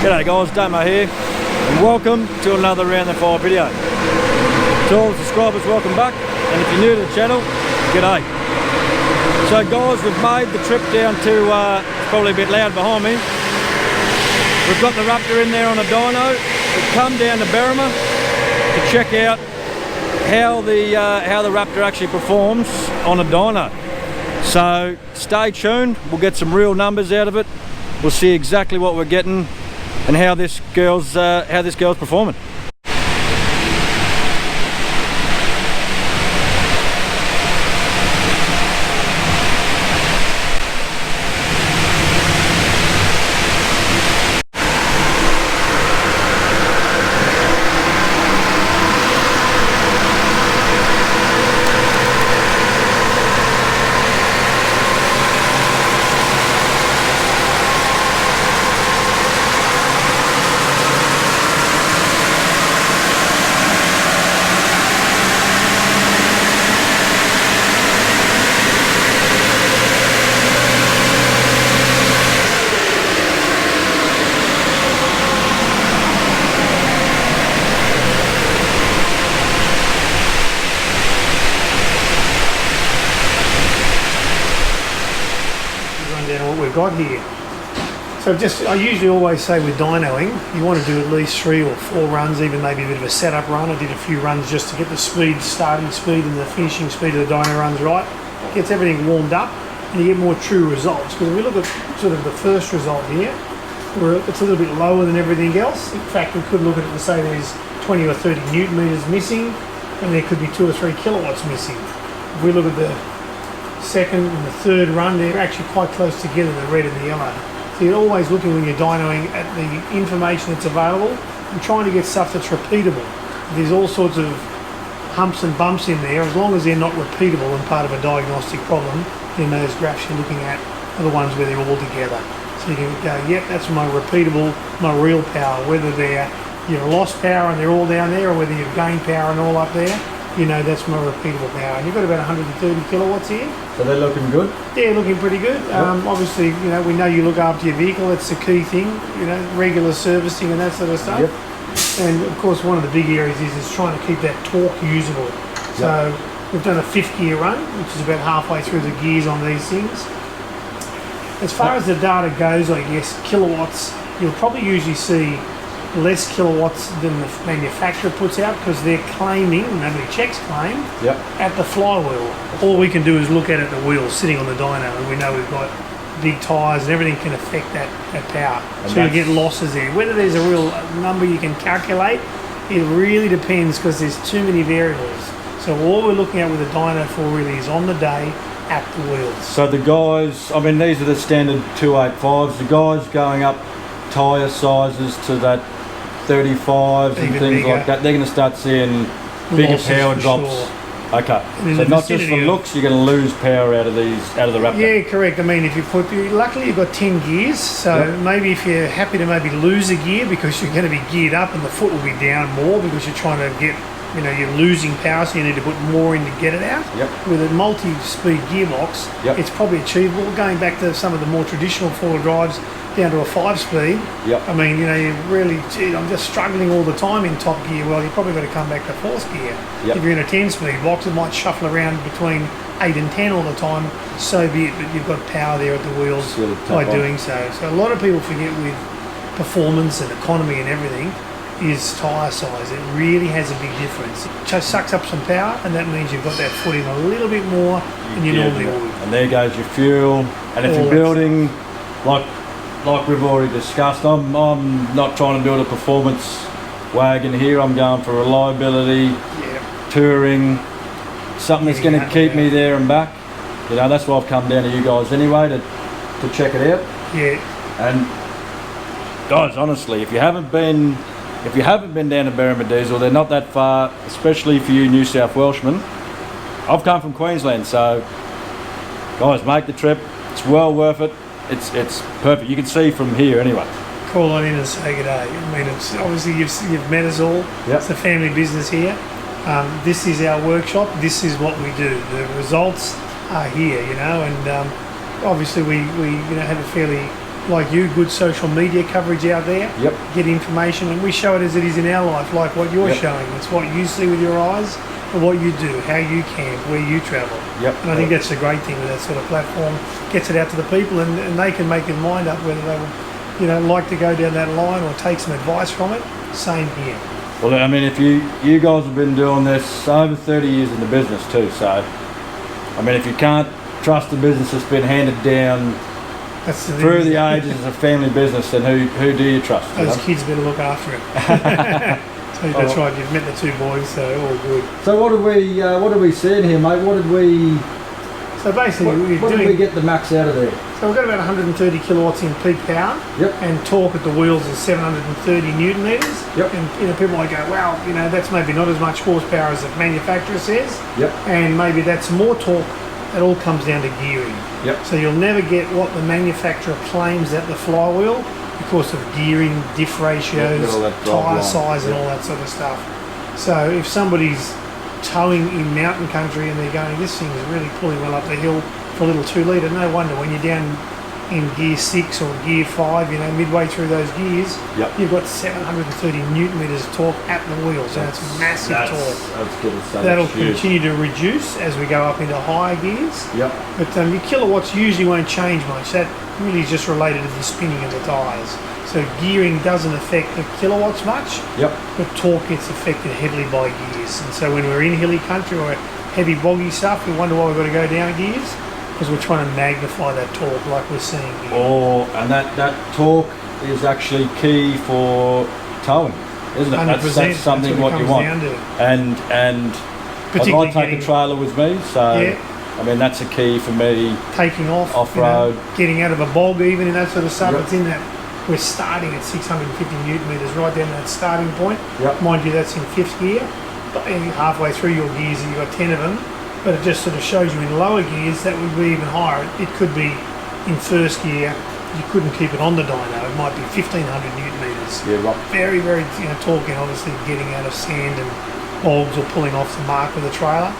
G'day guys, Dyno here, and welcome to another Round the Fire video. To all the subscribers, welcome back, and if you're new to the channel, g'day. So guys, we've made the trip down to, it's probably a bit loud behind me. We've got the Raptor in there on a dyno. We've come down to Berrimah to check out how the Raptor actually performs on a dyno. So stay tuned, we'll get some real numbers out of it. We'll see exactly what we're getting and how this girl's performing. What we've got here. So I usually always say with dynoing, you want to do at least 3 or 4 runs, even maybe a bit of a setup run. I did a few runs just to get the speed, starting speed and the finishing speed of the dyno runs right. Gets everything warmed up and you get more true results. Because if we look at sort of the first result here, it's a little bit lower than everything else. In fact, we could look at it and say there's 20 or 30 newton meters missing and there could be 2 or 3 kilowatts missing. If we look at the second and the third run, they're actually quite close together, the red and the yellow. So you're always looking when you're dynoing at the information that's available and trying to get stuff that's repeatable. There's all sorts of humps and bumps in there. As long as they're not repeatable and part of a diagnostic problem, then those graphs you're looking at are the ones where they're all together. So you can go, yep, that's my repeatable, my real power. Whether they're your lost power and they're all down there, or whether you've gained power and all up there, you know, that's my repeatable power. And you've got about 130 kilowatts here. So they're looking good? Yeah, looking pretty good. Yep. Obviously, you know, we know you look after your vehicle. That's the key thing, you know, regular servicing and that sort of stuff. Yep. And of course, one of the big areas is trying to keep that torque usable. Yep. So we've done a 5th gear run, which is about halfway through the gears on these things. As far as the data goes, I guess, kilowatts, you'll probably usually see less kilowatts than the manufacturer puts out because they're claiming, nobody checks claim, yep, at the flywheel. All we can do is look at it at the wheel sitting on the dyno, and we know we've got big tyres and everything can affect that power. And so you get losses there. Whether there's a real number you can calculate, it really depends because there's too many variables. So all we're looking at with a dyno for really is on the day at the wheels. So the guys, I mean, these are the standard 285s, the guys going up tyre sizes to that 35s and things bigger, like that, they're going to start seeing bigger power drops. Sure. Okay, so not just for looks, you're going to lose power out of the Raptor. Yeah, correct. I mean, if you luckily you've got 10 gears, so yep, maybe if you're happy to maybe lose a gear because you're going to be geared up and the foot will be down more because you're trying to get, you know, you're losing power, so you need to put more in to get it out. Yep. With a multi-speed gearbox, yep, it's probably achievable. Going back to some of the more traditional 4-wheel drives, down to a 5-speed. Yep. I mean, you know, you really, gee, I'm just struggling all the time in top gear. Well, you've probably got to come back to 4th gear. Yep. If you're in a 10-speed box, it might shuffle around between 8 and 10 all the time. So be it, but you've got power there at the wheels by doing so. So a lot of people forget with performance and economy and everything is tyre size. It really has a big difference. It just sucks up some power, and that means you've got that footing a little bit more than you normally would. And there goes your fuel. And if you're building, like we've already discussed, I'm not trying to build a performance wagon here. I'm going for reliability, touring, something that's going to keep me there and back. You know, that's why I've come down to you guys anyway to check it out. Yeah. And guys, honestly, if you haven't been down to Berrimah Diesel, they're not that far, especially for you New South Welshmen. I've come from Queensland, so guys, make the trip. It's well worth it. It's perfect. You can see from here anyway. Call on in and say good day. I mean, it's obviously you've met us all. Yep. It's a family business here. This is our workshop. This is what we do. The results are here, you know, and obviously we have a fairly like you, good social media coverage out there. Yep. Get information, and we show it as it is in our life, like what you're showing. It's what you see with your eyes, and what you do, how you camp, where you travel. Yep. And I think that's the great thing with that sort of platform. Gets it out to the people, and they can make their mind up whether they would, like to go down that line or take some advice from it. Same here. Well, I mean, if you guys have been doing this over 30 years in the business too, so I mean, if you can't trust the business that's been handed down through the ages as a family business, then who do you trust? Those kids better look after it. So that's right. You've met the two boys, so all good. So what did we see in here, mate? What did we? So basically, what did we get the max out of there? So we've got about 130 kilowatts in peak power. Yep. And torque at the wheels is 730 newton meters. Yep. And people might go, well, that's maybe not as much horsepower as the manufacturer says. Yep. And maybe that's more torque. It all comes down to gearing. Yep. So you'll never get what the manufacturer claims at the flywheel because of gearing, diff ratios, tyre size, and all that sort of stuff. So if somebody's towing in mountain country and they're going, this thing is really pulling well up the hill for a little 2 litre, no wonder when you're down in gear 6 or gear 5, midway through those gears, you've got 730 newton meters of torque at the wheels, and it's massive torque. That's good to say. That'll continue to reduce as we go up into higher gears. Yep. But your kilowatts usually won't change much. That really is just related to the spinning of the tyres. So gearing doesn't affect the kilowatts much, but torque gets affected heavily by gears. And so when we're in hilly country or heavy boggy stuff, we wonder why we've got to go down gears, because we're trying to magnify that torque like we're seeing here. And that torque is actually key for towing, isn't it? That's something what you want. And I take a trailer with me, so I mean that's a key for me. Taking off-road, getting out of a bog, even in that sort of stuff. It's in that. We're starting at 650 newton meters, right down that starting point. Mind you, that's in 5th gear. But halfway through your gears, you've got 10 of them. But it just sort of shows you in lower gears that would be even higher. It could be in 1st gear. You couldn't keep it on the dyno. It might be 1,500 newton meters. Yeah, right. Very, very torquing. Obviously, getting out of sand and bogs or pulling off the mark with a trailer.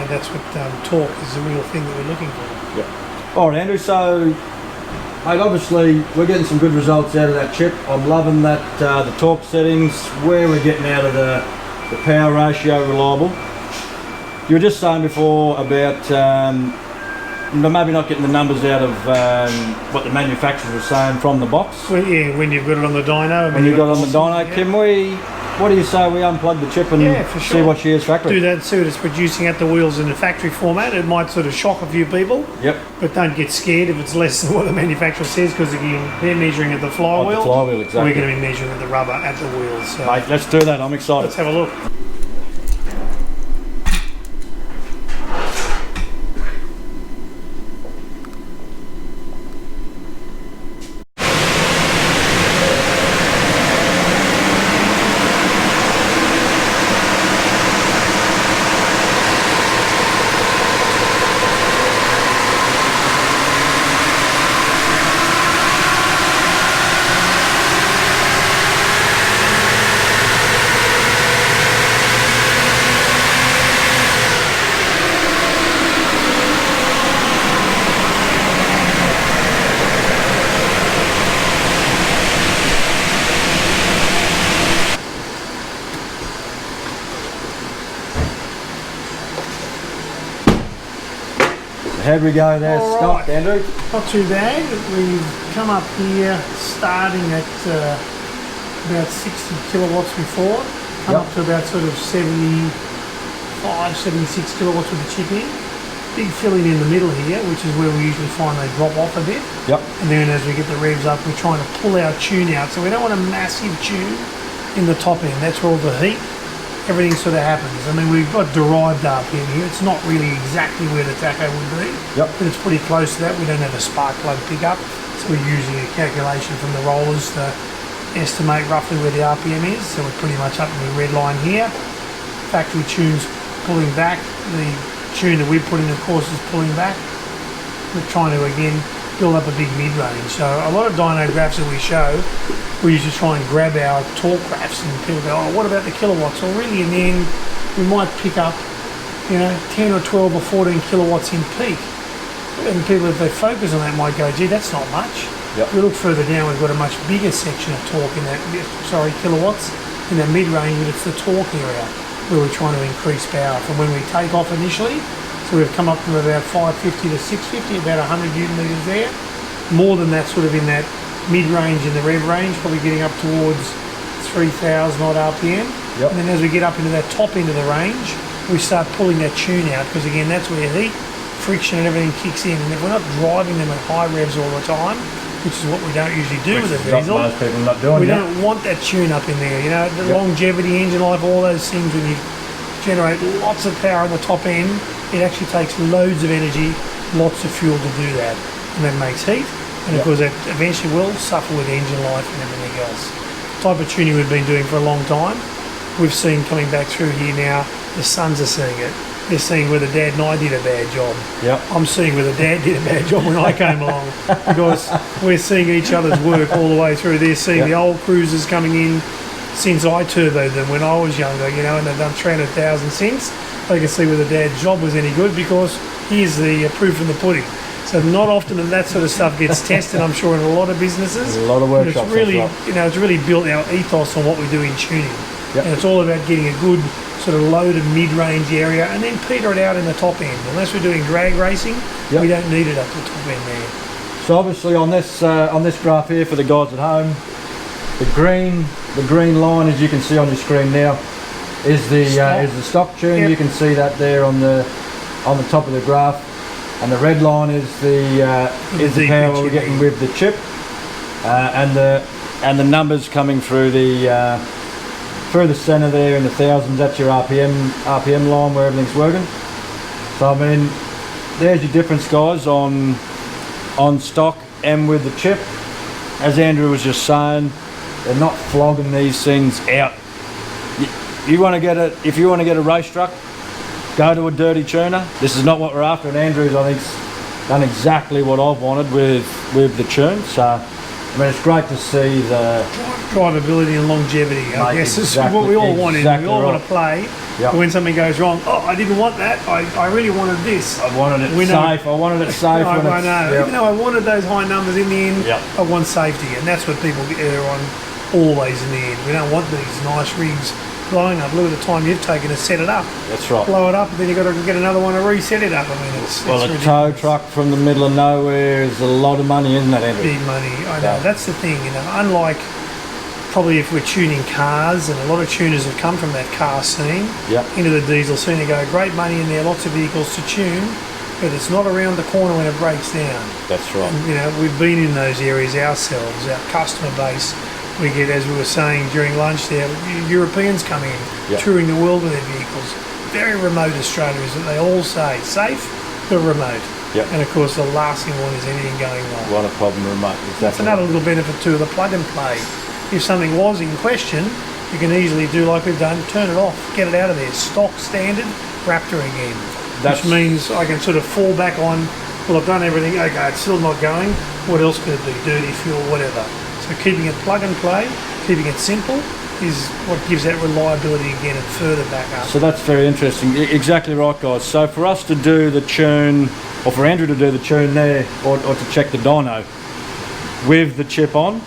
That's what torque is the real thing that we're looking for. All right, Andrew. So. Mate, obviously we're getting some good results out of that chip. I'm loving that the torque settings, where we're getting out of the power ratio reliable. You were just saying before about maybe not getting the numbers out of what the manufacturers are saying from the box. Well, when you've got it on the dyno. When you've got it on the dyno, can we? What do you say we unplug the chip and see what she is factory? Do that and see what it's producing at the wheels in the factory format. It might sort of shock a few people. But don't get scared if it's less than what the manufacturer says, because again, they're measuring at the flywheel. The flywheel, exactly. We're going to be measuring at the rubber at the wheels. So. Mate, let's do that. I'm excited. Let's have a look. How'd we go there? Stop, Andrew. Not too bad. We've come up here starting at about 60 kilowatts before. Come up to about sort of 75, 76 kilowatts with the chip in. Big filling in the middle here, which is where we usually find they drop off a bit. And then as we get the revs up, we're trying to pull our tune out. So we don't want a massive tune in the top end. That's where all the heat, everything sort of happens. I mean, we've got derived RPM here. It's not really exactly where the tacho would be, but it's pretty close to that. We don't have a spark plug pickup, so we're using a calculation from the rollers to estimate roughly where the RPM is. So we're pretty much up in the red line here. Factory tune's pulling back. The tune that we put in, of course, is pulling back. We're trying to, again, build up a big mid-range. So a lot of dyno graphs that we show, we usually try and grab our torque graphs and people go, oh, what about the kilowatts? Well, really in the end, we might pick up, 10 or 12 or 14 kilowatts in peak. And people, if they focus on that, might go, gee, that's not much. Yep. If we look further down, we've got a much bigger section of torque in that, kilowatts in that mid-range, but it's the torque area where we're trying to increase power from when we take off initially. So we've come up from about 550 to 650, about 100 newton meters there. More than that sort of in that mid-range in the rev range, probably getting up towards 3,000 odd RPM. Yep. And then as we get up into that top end of the range, we start pulling that tune out, because again, that's where heat, friction and everything kicks in. And if we're not driving them at high revs all the time, which is what we don't usually do with a diesel, most people not doing. We don't want that tune up in there. You know, the longevity, engine life, all those things, when you generate lots of power at the top end, it actually takes loads of energy, lots of fuel to do that. And that makes heat. And of course that eventually will suffer with engine life and everything else. The type of tuning we've been doing for a long time, we've seen coming back through here now, the sons are seeing it. They're seeing whether Dad and I did a bad job. Yep. I'm seeing whether Dad did a bad job when I came along, because we're seeing each other's work all the way through. They're seeing the old cruisers coming in since I turboed them when I was younger, you know, and they've done 300,000 since. They can see whether Dad's job was any good, because here's the proof in the pudding. So not often that sort of stuff gets tested, I'm sure, in a lot of businesses. There's a lot of workshops. It's really, you know, it's really built our ethos on what we do in tuning. Yep. And it's all about getting a good sort of low to mid-range area and then peter it out in the top end. Unless we're doing drag racing, we don't need it up the top end there. So obviously on this graph here for the guys at home, the green line, as you can see on your screen now, is the stock tune. Yep. You can see that there on the top of the graph, and the red line is the power we're getting with the chip, and the numbers coming through the centre there in the thousands. That's your RPM line where everything's working. So I mean, there's your difference, guys, on stock and with the chip. As Andrew was just saying, they're not flogging these things out. You want to get if you want to get a race truck, go to a dirty tuner. This is not what we're after, and Andrew's, I think, done exactly what I've wanted with the tune. So I mean, it's great to see the drivability and longevity. I guess is what we all want. We all want to play. But when something goes wrong, oh, I didn't want that. I really wanted this. I wanted it safe. I wanted it safe. I know. Even though I wanted those high numbers in the end, I want safety, and that's what people err on always in the end. We don't want these nice rigs blowing up. Look at the time you've taken to set it up. That's right. Blow it up, and then you've got to get another one to reset it up. I mean, it's a tow truck from the middle of nowhere is a lot of money, isn't it, Andrew? Big money. I know. That's the thing, you know. Unlike probably if we're tuning cars, and a lot of tuners have come from that car scene into the diesel scene. They go, great money in there, lots of vehicles to tune, but it's not around the corner when it breaks down. That's right. And, you know, we've been in those areas ourselves. Our customer base, we get, as we were saying during lunch there, Europeans come in, touring the world with their vehicles. Very remote Australians that they all say safe but remote. And of course the last thing we want is anything going wrong. What a problem remote. That's another little benefit too of the plug and play. If something was in question, you can easily do like we've done, turn it off, get it out of there. Stock standard Raptor again. Which means I can sort of fall back on, well, I've done everything, okay, it's still not going. What else could it be? Dirty fuel, whatever. So keeping it plug and play, keeping it simple, is what gives that reliability again and further back up. So that's very interesting. Exactly right, guys. So for us to do the tune, or for Andrew to do the tune there, or to check the dyno with the chip on,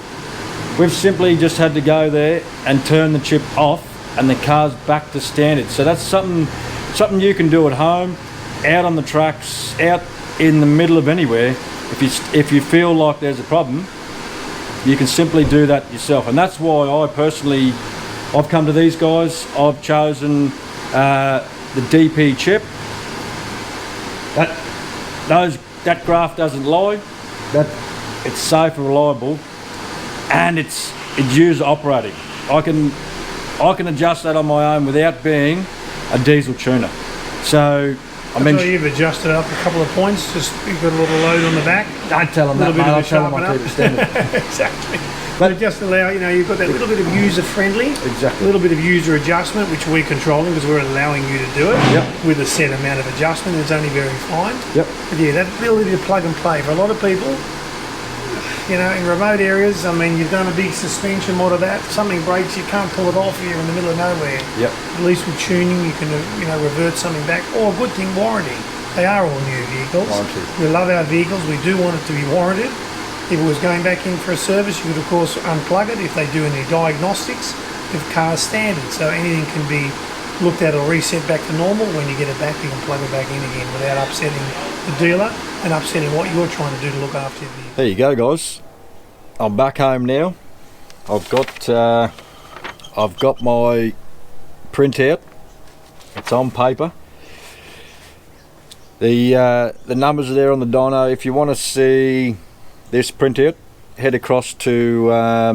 we've simply just had to go there and turn the chip off, and the car's back to standard. So that's something you can do at home, out on the tracks, out in the middle of anywhere. If you feel like there's a problem, you can simply do that yourself. And that's why I've come to these guys. I've chosen the DP chip. That graph doesn't lie. It's safe and reliable, and it's user operating. I can adjust that on my own without being a diesel tuner. So So you've adjusted up a couple of points, just you've got a little load on the back. Don't tell them that, mate. I'll tell them I keep it standard. Exactly. But just allow, you know, you've got that little bit of user-friendly, a little bit of user adjustment, which we're controlling because we're allowing you to do it with a set amount of adjustment. It's only very fine. But yeah, that ability to plug and play for a lot of people, you know, in remote areas, I mean, you've done a big suspension mod of that. If something breaks, you can't pull it off here in the middle of nowhere. At least with tuning, you can, you know, revert something back. Or a good thing, warranty. They are all new vehicles. We love our vehicles. We do want it to be warranted. If it was going back in for a service, you could of course unplug it if they do any diagnostics if car's standard. So anything can be looked at or reset back to normal. When you get it back, you can plug it back in again without upsetting the dealer and upsetting what you're trying to do to look after your vehicle. There you go, guys. I'm back home now. I've got my printout. It's on paper. The numbers are there on the dyno. If you want to see this printout, head across to our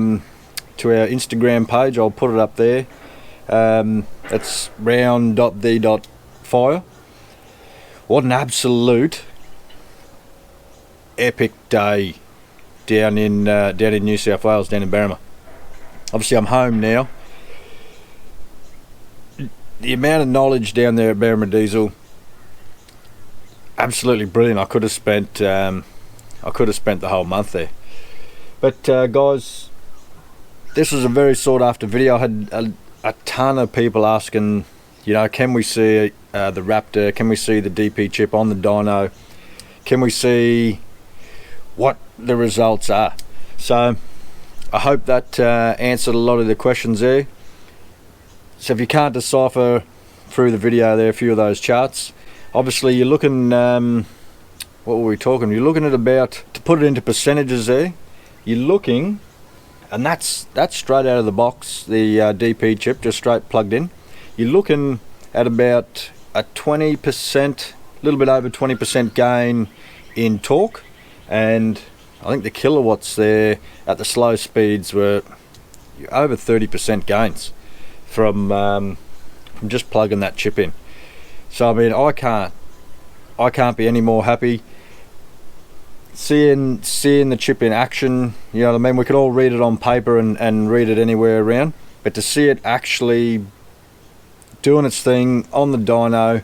Instagram page. I'll put it up there. It's round.the.fire. What an absolute epic day down in New South Wales, down in Berrimah. Obviously I'm home now. The amount of knowledge down there at Berrimah Diesel, absolutely brilliant. I could have spent the whole month there. But guys, this was a very sought after video. I had a ton of people asking, you know, can we see the Raptor? Can we see the DP chip on the dyno? Can we see what the results are? So I hope that answered a lot of the questions there. So if you can't decipher through the video there a few of those charts, obviously you're looking, what were we talking? You're looking at about, to put it into percentages there, you're looking, and that's straight out of the box, the DP chip, just straight plugged in. You're looking at about a 20%, a little bit over 20% gain in torque, and I think the kilowatts there at the slow speeds were over 30% gains from just plugging that chip in. So I mean, I can't be any more happy seeing the chip in action. You know what I mean? We could all read it on paper and read it anywhere around, but to see it actually doing its thing on the dyno,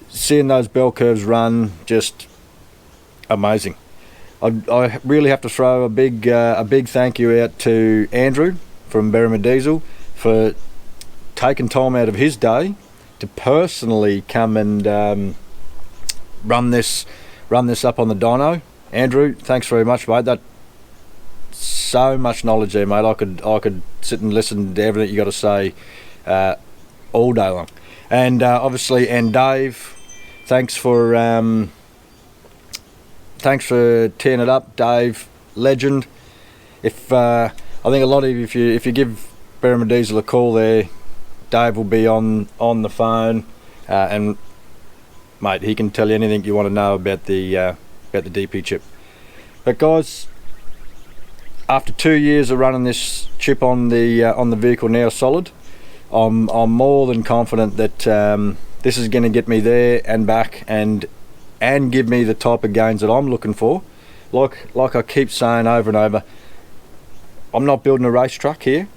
seeing those bell curves run, just amazing. I really have to throw a big thank you out to Andrew from Berrimah Diesel for taking time out of his day to personally come and run this up on the dyno. Andrew, thanks very much, mate. That so much knowledge there, mate. I could sit and listen to everything you got to say all day long. And obviously, and Dave, thanks for tearing it up, Dave, legend. If I think a lot of you, if you give Berrimah Diesel a call there, Dave will be on the phone, and mate, he can tell you anything you want to know about the DP chip. But guys, after 2 years of running this chip on the vehicle now solid, I'm more than confident that this is going to get me there and back and give me the type of gains that I'm looking for. Like I keep saying over and over, I'm not building a race truck here,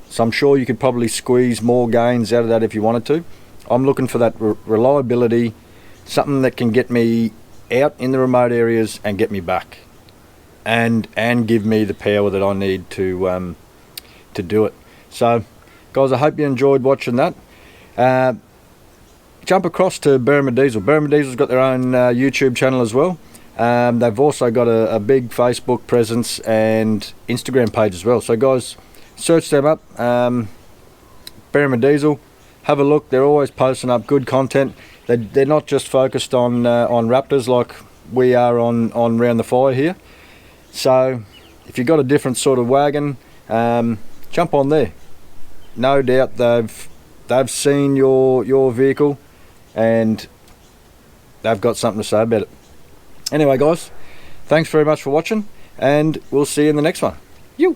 so I'm sure you could probably squeeze more gains out of that if you wanted to. I'm looking for that reliability, something that can get me out in the remote areas and get me back, and give me the power that I need to do it. So guys, I hope you enjoyed watching that. Jump across to Berrimah Diesel. Berrimah Diesel's got their own YouTube channel as well. They've also got a big Facebook presence and Instagram page as well. So guys, search them up, Berrimah Diesel. Have a look. They're always posting up good content. They're not just focused on Raptors like we are on Round the Fire here. So if you've got a different sort of wagon, jump on there. No doubt they've seen your vehicle and they've got something to say about it. Anyway guys, thanks very much for watching, and we'll see you in the next one. You.